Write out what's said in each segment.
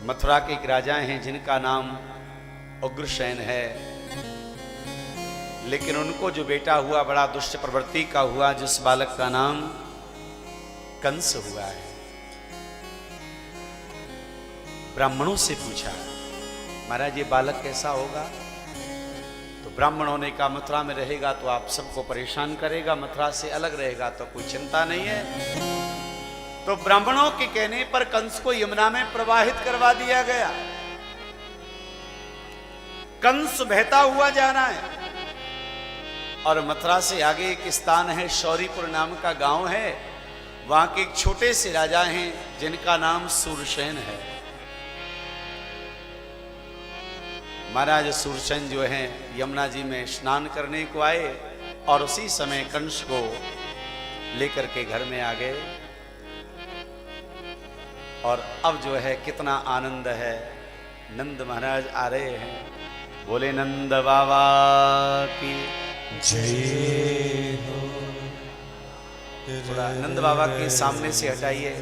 मथुरा के एक राजा हैं जिनका नाम उग्रसेन है, लेकिन उनको जो बेटा हुआ बड़ा दुष्ट प्रवृत्ति का हुआ, जिस बालक का नाम कंस हुआ है। ब्राह्मणों से पूछा, महाराज ये बालक कैसा होगा? तो ब्राह्मणों ने कहा मथुरा में रहेगा तो आप सबको परेशान करेगा, मथुरा से अलग रहेगा तो कोई चिंता नहीं है। तो ब्राह्मणों के कहने पर कंस को यमुना में प्रवाहित करवा दिया गया। कंस बहता हुआ जा रहा है और मथुरा से आगे एक स्थान है, शौरीपुर नाम का गांव है, वहां के एक छोटे से राजा हैं जिनका नाम सूरसेन है। महाराज सूरसेन जो हैं यमुना जी में स्नान करने को आए और उसी समय कंस को लेकर के घर में आ गए। और अब जो है कितना आनंद है, नंद महाराज आ रहे हैं, बोले नंद बाबा की जय हो। थोड़ा नंद बाबा के सामने से हटाइए।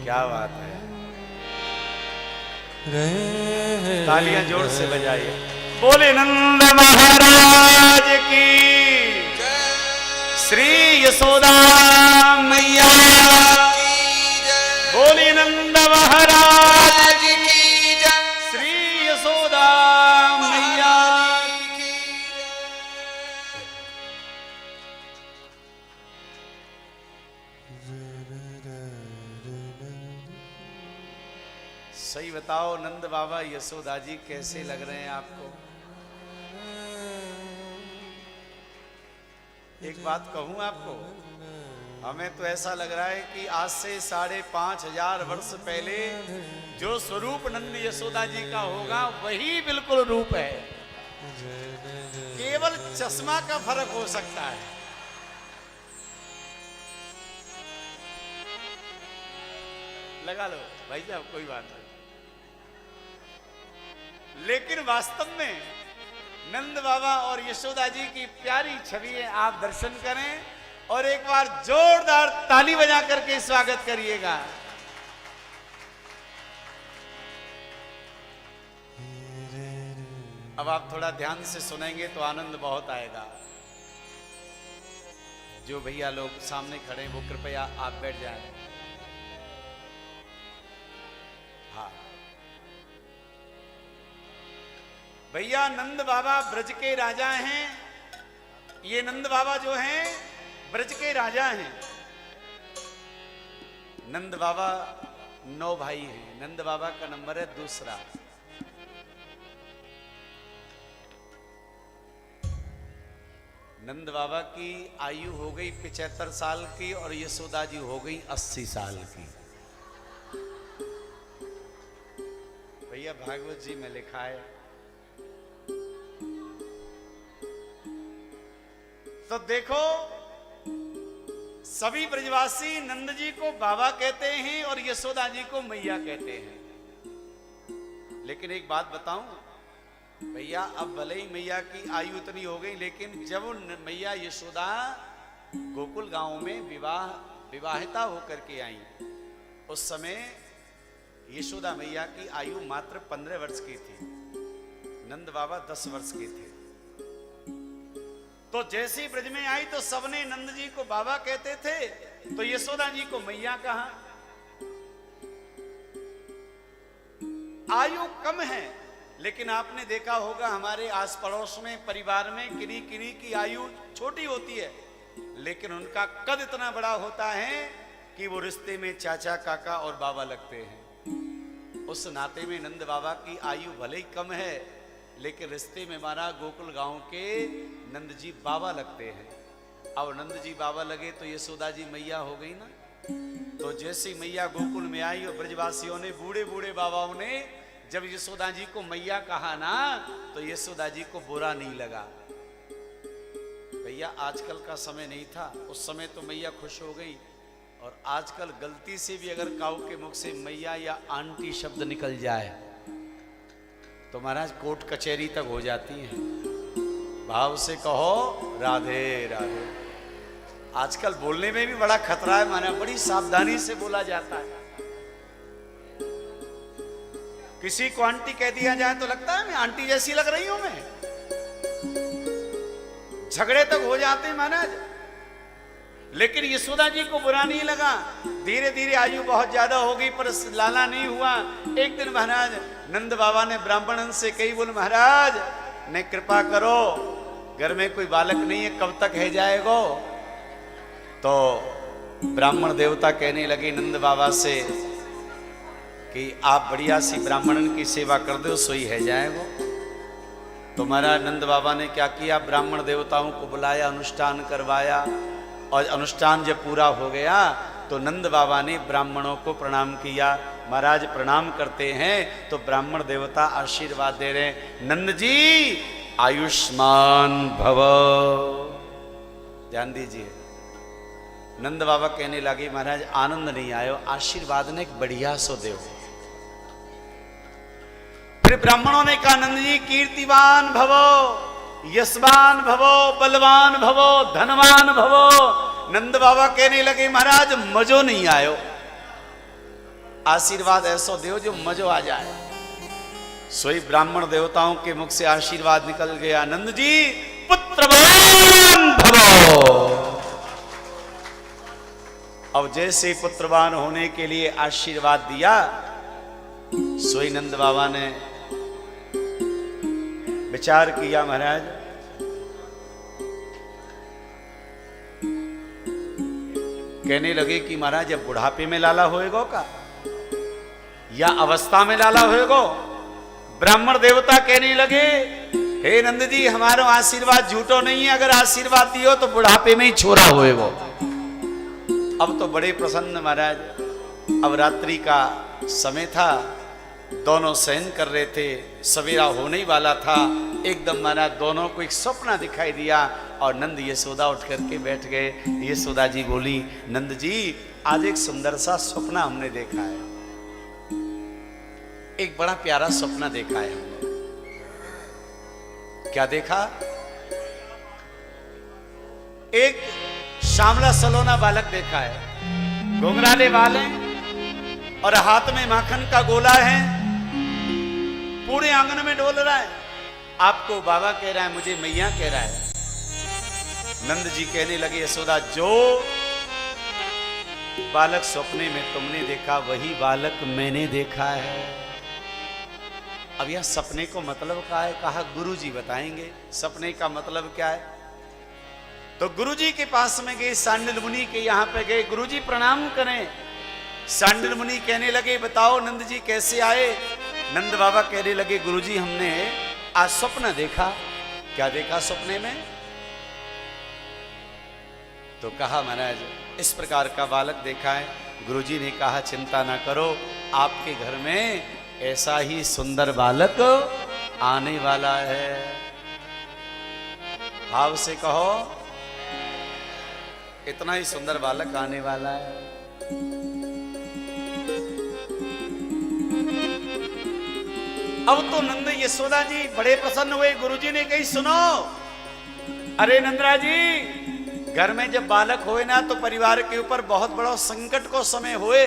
क्या बात है, तालियां जोर से बजाइए। बोले नंद महाराज की, श्री यशोदा मैया की, बोले नंद महाराज की, श्री यशोदा मैया की। सही बताओ नंद बाबा यशोदा जी कैसे लग रहे हैं आपको? एक बात कहूं आपको, हमें तो ऐसा लग रहा है कि आज से 5,500 वर्ष पहले जो स्वरूप नंद यशोदा जी का होगा वही बिल्कुल रूप है, केवल चश्मा का फर्क हो सकता है। लगा लो भाई साहब, कोई बात नहीं, लेकिन वास्तव में नंद बाबा और यशोदा जी की प्यारी छवि आप दर्शन करें और एक बार जोरदार ताली बजा करके स्वागत करिएगा। अब आप थोड़ा ध्यान से सुनेंगे तो आनंद बहुत आएगा। जो भैया लोग सामने खड़े हैं वो कृपया आप बैठ जाएं। हाँ भैया, नंद बाबा ब्रज के राजा हैं। ये नंद बाबा जो हैं ब्रज के राजा हैं। नंद बाबा 9 भाई हैं। नंद बाबा का नंबर है दूसरा। नंद बाबा की आयु हो गई 75 साल की और यशोदा जी हो गई 80 साल की। भैया भागवत जी में लिखा है, तो देखो सभी ब्रजवासी नंद जी को बाबा कहते हैं और यशोदा जी को मैया कहते हैं। लेकिन एक बात बताऊं भैया, अब भले ही मैया की आयु इतनी हो गई, लेकिन जब मैया यशोदा गोकुल गांव में विवाहिता होकर के आई, उस समय यशोदा मैया की आयु मात्र 15 वर्ष की थी, नंद बाबा 10 वर्ष के थे। तो जैसे ही ब्रज में आई तो सबने नंद जी को बाबा कहते थे, तो यशोदा जी को मैया कहा। आयु कम है, लेकिन आपने देखा होगा हमारे आस पड़ोस में परिवार में किन्हीं किन्हीं की आयु छोटी होती है, लेकिन उनका कद इतना बड़ा होता है कि वो रिश्ते में चाचा काका और बाबा लगते हैं। उस नाते में नंद बाबा की आयु भले ही कम है, लेकिन रिश्ते में हमारा गोकुल गांव के नंद जी बाबा लगते हैं। अब नंद जी बाबा लगे तो यशोदा जी मैया हो गई ना। तो जैसी मैया गोकुल में आई और ब्रजवासियों ने, बूढ़े बूढ़े बाबाओं ने जब यशोदा जी को मैया कहा ना, तो यशोदा जी को बुरा नहीं लगा। भैया आजकल का समय नहीं था, उस समय तो मैया खुश हो गई। और आजकल गलती से भी अगर काऊ के मुख से मैया या आंटी शब्द निकल जाए तो महाराज कोर्ट कचहरी तक हो जाती हैं। भाव से कहो राधे राधे। आजकल बोलने में भी बड़ा खतरा है महाराज, बड़ी सावधानी से बोला जाता है। किसी को आंटी कह दिया जाए तो लगता है मैं आंटी जैसी लग रही हूं मैं। झगड़े तक हो जाते हैं महाराज। लेकिन यशोदा जी को बुरा नहीं लगा। धीरे धीरे आयु बहुत ज्यादा हो गई पर लाला नहीं हुआ। एक दिन महाराज नंद बाबा ने ब्राह्मण से कही, बोले महाराज ने कृपा करो, घर में कोई बालक नहीं है, कब तक है जाएगो। तो ब्राह्मण देवता कहने लगे नंद बाबा से कि आप बढ़िया सी ब्राह्मणन की सेवा कर दो, सोई है जाएगो। तो महाराज नंद बाबा ने क्या किया, ब्राह्मण देवताओं को बुलाया, अनुष्ठान करवाया, और अनुष्ठान जब पूरा हो गया तो नंद बाबा ने ब्राह्मणों को प्रणाम किया। महाराज प्रणाम करते हैं तो ब्राह्मण देवता आशीर्वाद दे रहे हैं, नंद जी आयुष्मान भव। ध्यान दीजिए। नंद बाबा कहने लगे महाराज आनंद नहीं आयो, आशीर्वाद ने एक बढ़िया सो देव। फिर ब्राह्मणों ने कहा नंद जी कीर्तिवान भवो, यशवान भवो, बलवान भवो, धनवान भवो। नंद बाबा कहने लगे महाराज मजो नहीं आयो, आशीर्वाद ऐसो देव जो मजो आ जाए। सोई ब्राह्मण देवताओं के मुख से आशीर्वाद निकल गया, नंद जी पुत्रवान भवो। अब जैसे पुत्रवान होने के लिए आशीर्वाद दिया, सोई नंद बाबा ने विचार किया, महाराज कहने लगे कि महाराज जब बुढ़ापे में लाला होएगो का या अवस्था में लाला होएगो। ब्राह्मण देवता कहने लगे हे नंद जी हमारा आशीर्वाद झूठो नहीं है, अगर आशीर्वाद दियो तो बुढ़ापे में ही छोरा होएगो। अब तो बड़े प्रसन्न महाराज। अब रात्रि का समय था, दोनों शयन कर रहे थे, सवेरा होने ही वाला था। एकदम महाराज दोनों को एक सपना दिखाई दिया और नंद यशोदा उठ करके बैठ गए। यशोदा जी बोली नंद जी आज एक सुंदर सा सपना हमने देखा है, एक बड़ा प्यारा सपना देखा है हमने। क्या देखा? एक श्यामला सलोना बालक देखा है, घुंघराले बाल हैं और हाथ में माखन का गोला है, पूरे आंगन में डोल रहा है। आपको बाबा कह रहा है, मुझे मैया कह रहा है। नंद जी कहने लगे यशोदा जो बालक सपने में तुमने देखा वही बालक मैंने देखा है। अब यह सपने को मतलब क्या है? कहा गुरुजी बताएंगे सपने का मतलब क्या है। तो गुरुजी के पास में गए, सांडिल मुनि के यहाँ पे गए, गुरुजी प्रणाम करें। सांडिल मुनि कहने लगे बताओ नंद जी कैसे आए। नंद बाबा कहने लगे गुरुजी हमने आज स्वप्न देखा। क्या देखा सपने में? तो कहा महाराज इस प्रकार का बालक देखा है। गुरुजी ने कहा चिंता ना करो, आपके घर में ऐसा ही सुंदर बालक आने वाला है। भाव से कहो इतना ही सुंदर बालक आने वाला है। अब तो नंद यशोदा जी बड़े प्रसन्न हुए। गुरुजी ने कही सुनो, अरे नंदरा जी घर में जब बालक होए ना तो परिवार के ऊपर बहुत बड़ा संकट को समय होए,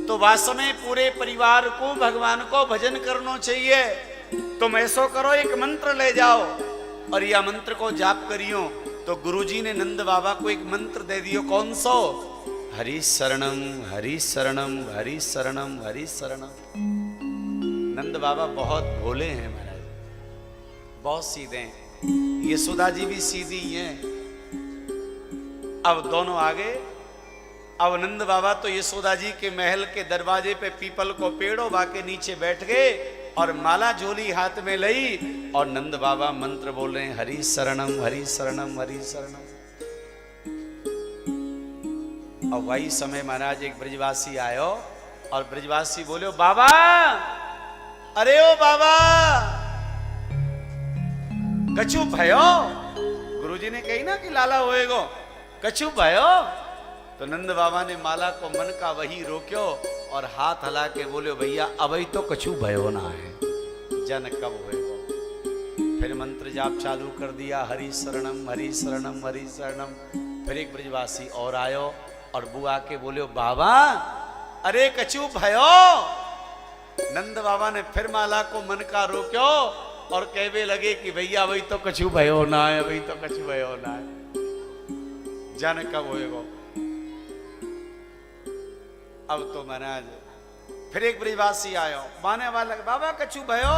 तो वास्तव में पूरे परिवार को भगवान को भजन करना चाहिए। तुम ऐसो करो एक मंत्र ले जाओ और यह मंत्र को जाप करियो। तो गुरुजी ने नंद बाबा को एक मंत्र दे दियो। कौन सो? हरि शरणम हरि शरणम हरि शरणम हरि शरणम। नंद बाबा बहुत भोले हैं महाराज, बहुत सीधे हैं। यशोदा जी भी सीधी हैं। अब दोनों आगे। अब नंद बाबा तो यशोदा जी के महल के दरवाजे पे पीपल को पेड़ों के नीचे बैठ गए और माला झोली हाथ में लई और नंद बाबा मंत्र बोल रहे हैं हरि शरणम हरि शरणम हरि शरणम। अब वही समय महाराज एक ब्रजवासी आयो और ब्रजवासी बोले बाबा, अरे ओ बाबा कछु भयो। गुरुजी ने कही ना कि लाला होएगो, कछु भयो। तो नंद बाबा ने माला को मन का वही रोक्यो और हाथ हला के बोले भैया अभी तो कछु भयो ना है, जन कब होएगो। फिर मंत्र जाप चालू कर दिया, हरि शरणम हरि शरणम हरि शरणम। फिर एक ब्रजवासी और आयो और बुआ के बोले, बाबा अरे कछु भयो। नंद बाबा ने फिर माला को मन का रोक्यो और कहवे लगे कि भैया वही तो कछु भयो ना है, वही तो कछु भयो ना है, जन कब होएगो। अब तो महाराज फिर एक ब्रजवासी आयो, माने वाला बाबा कछु भयो।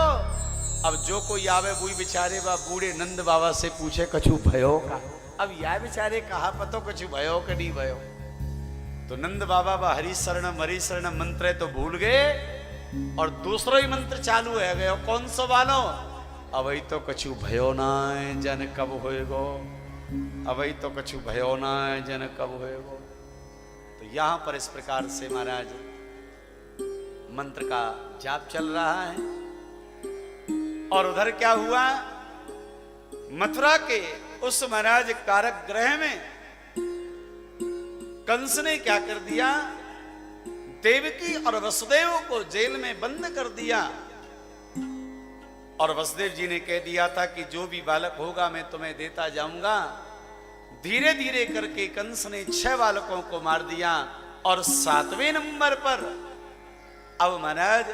अब जो कोई आवे वही बेचारे बा बूढ़े नंद बाबा से पूछे कछु भयो का। अब यह बेचारे कहा पतो कछु भयो कि नहीं भयो। तो नंद बाबा बा हरि शरणम मंत्र तो भूल गए और दूसरा ही मंत्र चालू है गयो, कौन सो वालो। अब वही तो कछु भयो ना है, जन कब होएगो। अब वही तो कछु भयो ना है, जन कब होएगो। तो यहां पर इस प्रकार से महाराज मंत्र का जाप चल रहा है। और उधर क्या हुआ, मथुरा के उस महाराज कारक ग्रह में कंस ने क्या कर दिया, देवकी और वसुदेव को जेल में बंद कर दिया। और वसुदेव जी ने कह दिया था कि जो भी बालक होगा मैं तुम्हें देता जाऊंगा। धीरे धीरे करके कंस ने 6 बालकों को मार दिया और 7वें नंबर पर अब महाराज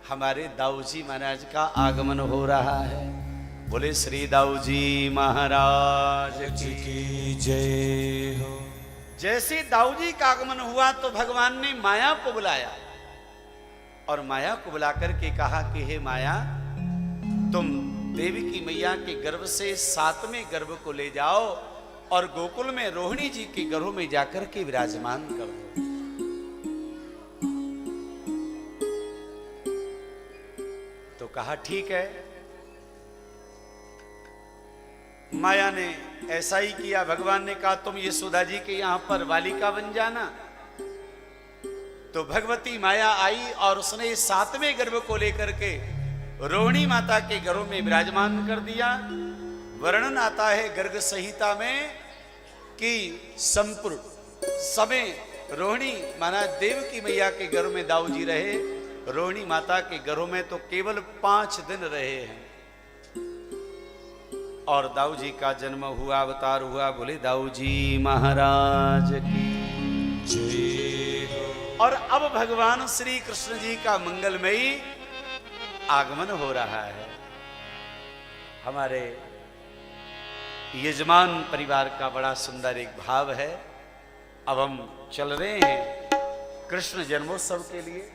हमारे दाऊ जी महाराज का आगमन हो रहा है। बोले श्री दाऊ जी महाराज की जय हो। जैसे दाऊ जी का आगमन हुआ तो भगवान ने माया को बुलाया और माया को बुला करके कहा कि हे माया, तुम देवी की मैया के गर्भ से 7वें गर्भ को ले जाओ और गोकुल में रोहिणी जी के गर्भ में जाकर के विराजमान कर दो। तो कहा ठीक है। माया ने ऐसा ही किया। भगवान ने कहा तुम यशोदा जी के यहां पर बालिका बन जाना। तो भगवती माया आई और उसने 7वें गर्भ को लेकर के रोहिणी माता के गर्भ में विराजमान कर दिया। वर्णन आता है गर्ग संहिता में कि संपूर्ण समय रोहिणी माना देव की मैया के गर्भ में दाऊ जी रहे। रोहिणी माता के गर्भ में तो केवल 5 दिन रहे हैं और दाऊ जी का जन्म हुआ, अवतार हुआ। बोले दाऊ जी महाराज की जय। और अब भगवान श्री कृष्ण जी का मंगलमयी आगमन हो रहा है। हमारे यजमान परिवार का बड़ा सुंदर एक भाव है। अब हम चल रहे हैं कृष्ण जन्मोत्सव के लिए।